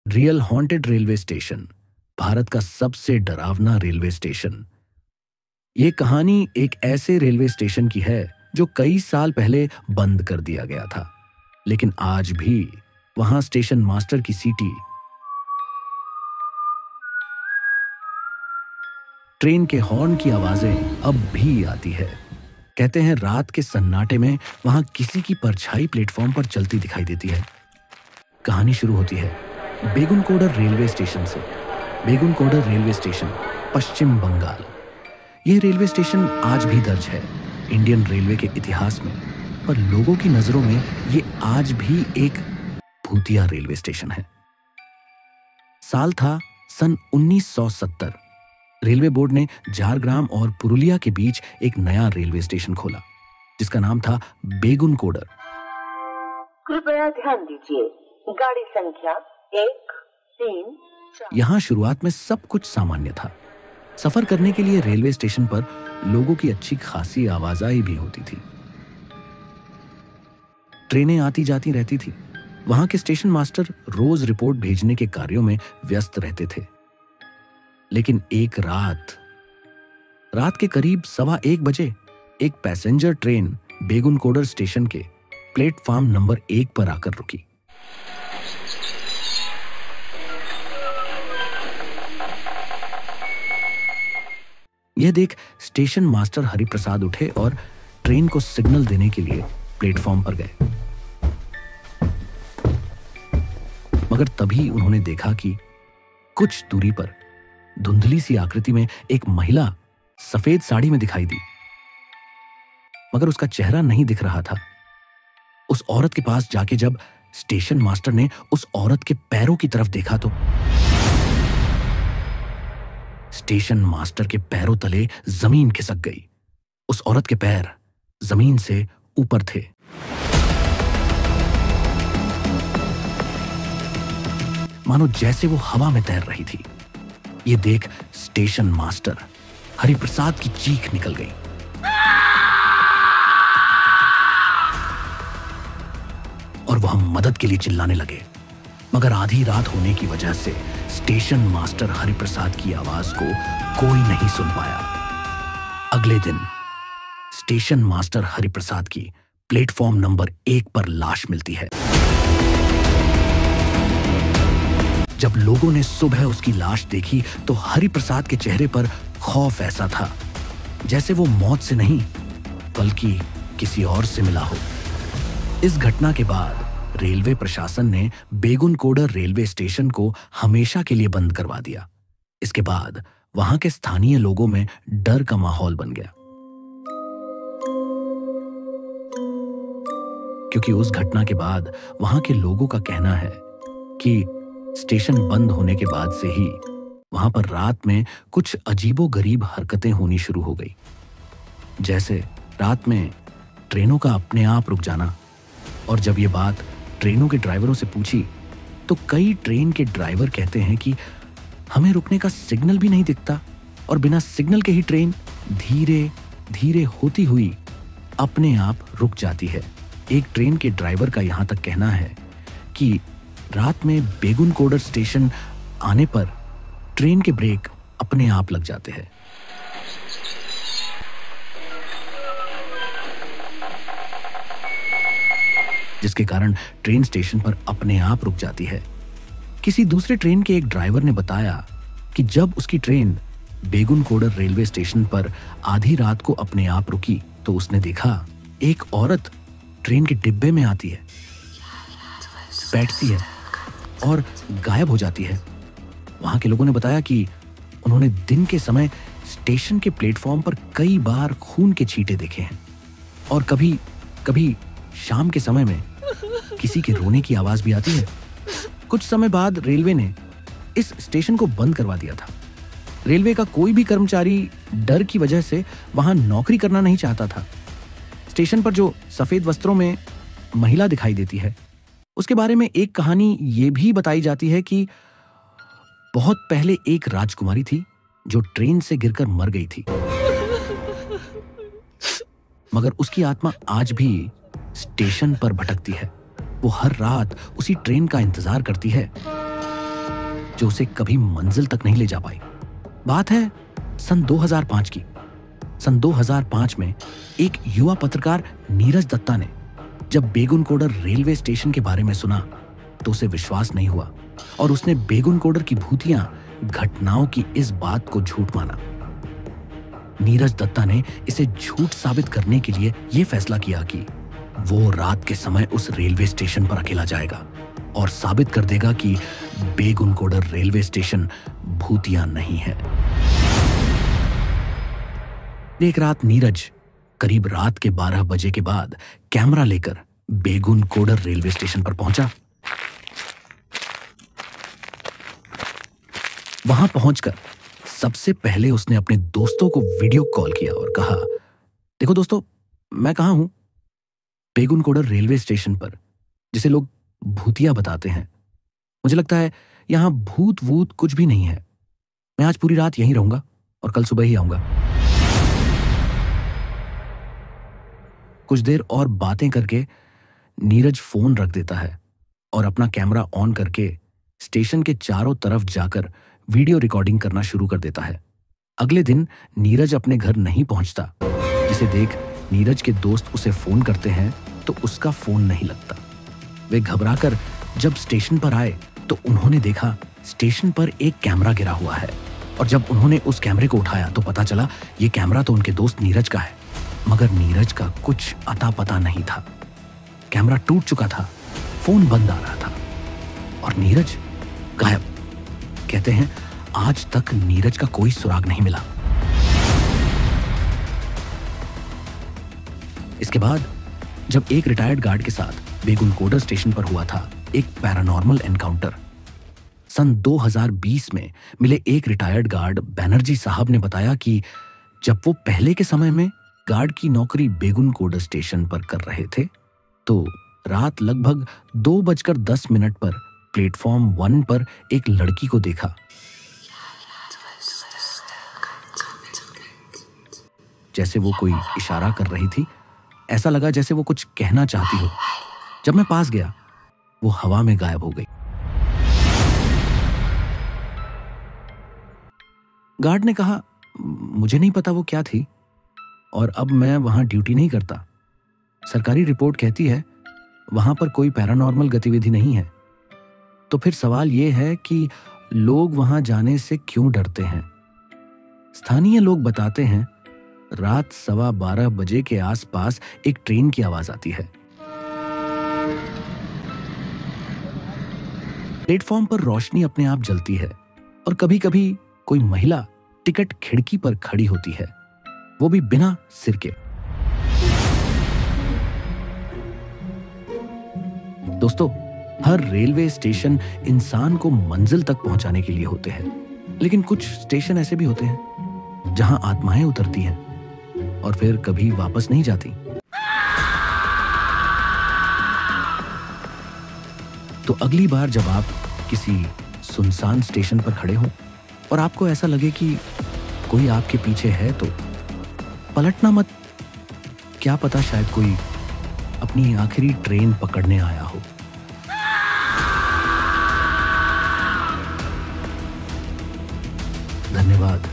Real haunted railway station, Bharat का सबसे डरावना रेलवे स्टेशन। ये कहानी एक ऐसे रेलवे स्टेशन की है जो कई साल पहले बंद कर दिया गया था, लेकिन आज भी वहां स्टेशन मास्टर की सीटी, ट्रेन के हॉर्न की आवाजें अब भी आती है। कहते हैं रात के सन्नाटे में वहां किसी की परछाई प्लेटफॉर्म पर चलती दिखाई देती है। कहानी शुरू होती है बेगुनकोडर रेलवे स्टेशन से। बेगुनकोडर रेलवे स्टेशन, पश्चिम बंगाल। यह रेलवे स्टेशन आज भी दर्ज है इंडियन रेलवे के इतिहास में, पर लोगों की नजरों में यह आज भी एक भूतिया रेलवे स्टेशन है। साल था सन 1970। रेलवे बोर्ड ने झारग्राम और पुरुलिया के बीच एक नया रेलवे स्टेशन खोला जिसका नाम था बेगुनकोडर। कृपया ध्यान दीजिए, गाड़ी संख्या 1, 3, 4। यहाँ शुरुआत में सब कुछ सामान्य था। सफर करने के लिए रेलवे स्टेशन पर लोगों की अच्छी खासी आवाजाही भी होती थी। ट्रेनें आती जाती रहती थी। वहां के स्टेशन मास्टर रोज रिपोर्ट भेजने के कार्यों में व्यस्त रहते थे। लेकिन एक रात के करीब 1:15 बजे एक पैसेंजर ट्रेन बेगुनकोडर स्टेशन के प्लेटफॉर्म नंबर 1 पर आकर रुकी। यह देख स्टेशन मास्टर हरिप्रसाद उठे और ट्रेन को सिग्नल देने के लिए प्लेटफॉर्म पर गए, मगर तभी उन्होंने देखा कि कुछ दूरी पर धुंधली सी आकृति में एक महिला सफेद साड़ी में दिखाई दी, मगर उसका चेहरा नहीं दिख रहा था। उस औरत के पास जाके जब स्टेशन मास्टर ने उस औरत के पैरों की तरफ देखा तो स्टेशन मास्टर के पैरों तले जमीन खिसक गई। उस औरत के पैर जमीन से ऊपर थे। मानो जैसे वो हवा में तैर रही थी। ये देख स्टेशन मास्टर हरिप्रसाद की चीख निकल गई। और वह मदद के लिए चिल्लाने लगे, मगर आधी रात होने की वजह से स्टेशन मास्टर हरिप्रसाद की आवाज को कोई नहीं सुन पाया। अगले दिन स्टेशन मास्टर हरिप्रसाद की प्लेटफॉर्म नंबर 1 पर लाश मिलती है। जब लोगों ने सुबह उसकी लाश देखी तो हरिप्रसाद के चेहरे पर खौफ ऐसा था जैसे वो मौत से नहीं बल्कि किसी और से मिला हो। इस घटना के बाद रेलवे प्रशासन ने बेगुनकोडर रेलवे स्टेशन को हमेशा के लिए बंद करवा दिया। इसके बाद वहां के स्थानीय लोगों में डर का माहौल बन गया, क्योंकि उस घटना के बाद वहां के लोगों का कहना है कि स्टेशन बंद होने के बाद से ही वहां पर रात में कुछ अजीबोगरीब हरकतें होनी शुरू हो गई। जैसे रात में ट्रेनों का अपने आप रुक जाना, और जब ये बात ट्रेनों के ड्राइवरों से पूछी तो कई ट्रेन के ड्राइवर कहते हैं कि हमें रुकने का सिग्नल भी नहीं दिखता और बिना सिग्नल के ही ट्रेन धीरे धीरे होती हुई अपने आप रुक जाती है। एक ट्रेन के ड्राइवर का यहां तक कहना है कि रात में बेगुनकोडर स्टेशन आने पर ट्रेन के ब्रेक अपने आप लग जाते हैं। जिसके कारण ट्रेन स्टेशन पर अपने आप रुक जाती है। किसी दूसरे ट्रेन के एक ड्राइवर ने बताया कि जब उसकी ट्रेन बेगुनकोडर रेलवे स्टेशन पर आधी रात को अपने आप रुकी तो उसने देखा एक औरत ट्रेन के डिब्बे में आती है, बैठती है और गायब हो जाती है। वहां के लोगों ने बताया कि उन्होंने दिन के समय स्टेशन के प्लेटफॉर्म पर कई बार खून के छींटे देखे हैं और कभी कभी शाम के समय में किसी के रोने की आवाज भी आती है। कुछ समय बाद रेलवे ने इस स्टेशन को बंद करवा दिया था। रेलवे का कोई भी कर्मचारी डर की वजह से वहां नौकरी करना नहीं चाहता था। स्टेशन पर जो सफेद वस्त्रों में महिला दिखाई देती है उसके बारे में एक कहानी ये भी बताई जाती है कि बहुत पहले एक राजकुमारी थी जो ट्रेन से गिरकर मर गई थी, मगर उसकी आत्मा आज भी स्टेशन पर भटकती है। वो हर रात उसी ट्रेन का इंतजार करती है जो उसे कभी मंजिल तक नहीं ले जा पाई। बात है सन 2005 की। सन 2005 में एक युवा पत्रकार नीरज दत्ता ने जब बेगुनकोडर रेलवे स्टेशन के बारे में सुना तो उसे विश्वास नहीं हुआ और उसने बेगुनकोडर की भूतिया घटनाओं की इस बात को झूठ माना। नीरज दत्ता ने इसे झूठ साबित करने के लिए यह फैसला किया कि वो रात के समय उस रेलवे स्टेशन पर अकेला जाएगा और साबित कर देगा कि बेगुनकोडर रेलवे स्टेशन भूतिया नहीं है। एक रात नीरज करीब रात के 12 बजे के बाद कैमरा लेकर बेगुनकोडर रेलवे स्टेशन पर पहुंचा। वहां पहुंचकर सबसे पहले उसने अपने दोस्तों को वीडियो कॉल किया और कहा, देखो दोस्तों, मैं कहां हूं? बेगुनकोडर रेलवे स्टेशन पर, जिसे लोग भूतिया बताते हैं। मुझे लगता है यहां भूत वूत कुछ भी नहीं है। मैं आज पूरी रात यहीं रहूंगा और कल सुबह ही आऊंगा। कुछ देर और बातें करके नीरज फोन रख देता है और अपना कैमरा ऑन करके स्टेशन के चारों तरफ जाकर वीडियो रिकॉर्डिंग करना शुरू कर देता है। अगले दिन नीरज अपने घर नहीं पहुंचता, जिसे देख नीरज के दोस्त उसे फोन करते हैं तो उसका फोन नहीं लगता। वे घबराकर जब स्टेशन पर आए तो उन्होंने देखा स्टेशन पर एक कैमरा गिरा हुआ है और जब उन्होंने उस कैमरे को उठाया तो पता चला ये कैमरा तो उनके दोस्त नीरज का है, मगर नीरज का कुछ अता पता नहीं था। कैमरा टूट चुका था, फोन बंद आ रहा था और नीरज गायब। कहते हैं आज तक नीरज का कोई सुराग नहीं मिला। इसके बाद जब एक रिटायर्ड गार्ड के साथ बेगुनकोडर स्टेशन पर हुआ था एक पैरानॉर्मल एनकाउंटर। सन 2020 में मिले एक रिटायर्ड गार्ड बैनर्जी साहब ने बताया कि जब वो पहले के समय में गार्ड की नौकरी बेगुनकोडर स्टेशन पर कर रहे थे तो रात लगभग 2:10 पर प्लेटफॉर्म 1 पर एक लड़की को देखा। जैसे वो कोई इशारा कर रही थी, ऐसा लगा जैसे वो कुछ कहना चाहती हो। जब मैं पास गया वो हवा में गायब हो गई। गार्ड ने कहा, मुझे नहीं पता वो क्या थी और अब मैं वहां ड्यूटी नहीं करता। सरकारी रिपोर्ट कहती है वहां पर कोई पैरानॉर्मल गतिविधि नहीं है। तो फिर सवाल यह है कि लोग वहां जाने से क्यों डरते हैं? स्थानीय लोग बताते हैं रात 12:15 बजे के आसपास एक ट्रेन की आवाज आती है। प्लेटफॉर्म पर रोशनी अपने आप जलती है और कभी-कभी कोई महिला टिकट खिड़की पर खड़ी होती है, वो भी बिना सिर के। दोस्तों, हर रेलवे स्टेशन इंसान को मंजिल तक पहुंचाने के लिए होते हैं, लेकिन कुछ स्टेशन ऐसे भी होते हैं जहां आत्माएं उतरती हैं और फिर कभी वापस नहीं जाती। तो अगली बार जब आप किसी सुनसान स्टेशन पर खड़े हों और आपको ऐसा लगे कि कोई आपके पीछे है तो पलटना मत। क्या पता शायद कोई अपनी आखिरी ट्रेन पकड़ने आया हो। धन्यवाद।